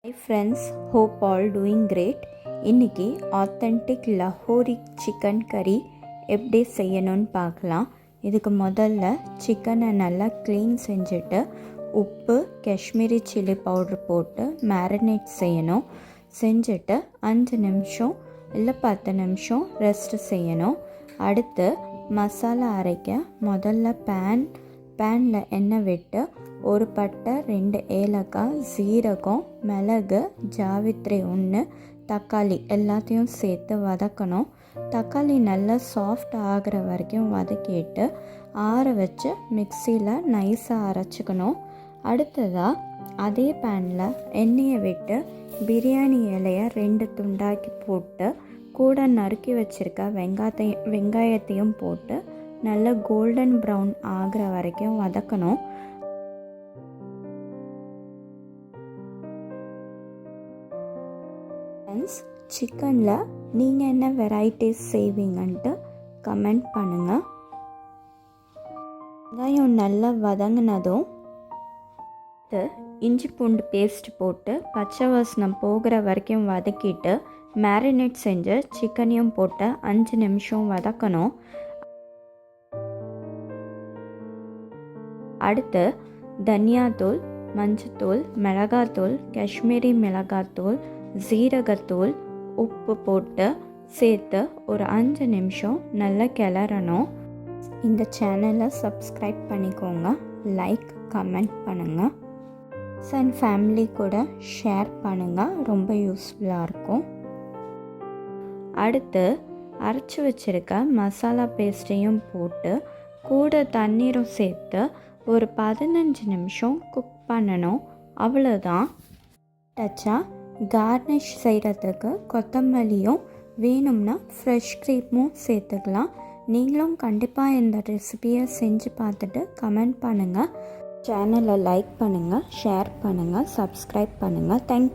Hi friends, hope all doing great. இன்னைக்கு authentic Lahori chicken கறி எப்படி செய்யணும்னு பார்க்கலாம். இதுக்கு முதல்ல சிக்கனை நல்லா க்ளீன் செஞ்சுட்டு உப்பு காஷ்மீரி சில்லி பவுடர் போட்டு மேரினேட் செய்யணும். செஞ்சுட்டு 5 நிமிஷம் இல்லை 10 நிமிஷம் ரெஸ்ட் செய்யணும். அடுத்து மசாலா அரைக்க முதல்ல பேனில் எண்ணெய் விட்டு ஒரு பட்டை 2 ஏலக்காய் சீரகம் மிளகு ஜாவித்ரி 1 தக்காளி எல்லாத்தையும் சேர்த்து வதக்கணும். தக்காளி நல்லா சாஃப்ட் ஆகிற வரைக்கும் வதக்கிட்டு ஆற வச்சு மிக்சியில் நைஸாக அரைச்சிக்கணும். அடுத்ததாக அதே பேனில் எண்ணெயை விட்டு பிரியாணி இலையை 2 துண்டாக்கி போட்டு கூட நறுக்கி வச்சுருக்க வெங்காயத்தையும் போட்டு நல்லா கோல்டன் ப்ரௌன் ஆகிற வரைக்கும் வதக்கணும். ஃப்ரெண்ட்ஸ், சிக்கனில் நீங்கள் என்ன வெரைட்டிஸ் செய்வீங்கன்ட்டு கமெண்ட் பண்ணுங்கள். வெங்காயம் நல்லா வதங்கினதும் இஞ்சி பூண்டு பேஸ்ட் போட்டு பச்சை வாசனம் போகிற வரைக்கும் வதக்கிட்டு மேரினேட் செஞ்ச சிக்கனையும் போட்டு 5 நிமிஷம் வதக்கணும். அடுத்து தனியாத்தூள் மஞ்சத்தூள் மிளகாத்தூள் காஷ்மீரி மிளகாத்தூள் ஜீரகத்தூள் உப்பு போட்டு சேர்த்து ஒரு 5 நிமிஷம் நல்லா கிளறணும். இந்த சேனலை சப்ஸ்கிரைப் பண்ணிக்கோங்க, லைக் கமெண்ட் பண்ணுங்கள், அண்ட் ஃபேமிலி கூட ஷேர் பண்ணுங்கள், ரொம்ப யூஸ்ஃபுல்லாக இருக்கும். அடுத்து அரைச்சி வச்சுருக்க மசாலா பேஸ்ட்டையும் போட்டு கூட தண்ணீரும் சேர்த்து ஒரு 15 நிமிஷம் குக் பண்ணணும். அவ்வளோதான். டச்சாக கார்னிஷ் செய்கிறதுக்கு கொத்தமல்லியும் வேணும்னா ஃப்ரெஷ் க்ரீமும் சேர்த்துக்கலாம். நீங்களும் கண்டிப்பாக இந்த ரெசிபியை செஞ்சு பார்த்துட்டு கமெண்ட் பண்ணுங்கள். சேனலை லைக் பண்ணுங்கள், ஷேர் பண்ணுங்கள், சப்ஸ்கிரைப் பண்ணுங்கள். தேங்க்யூ.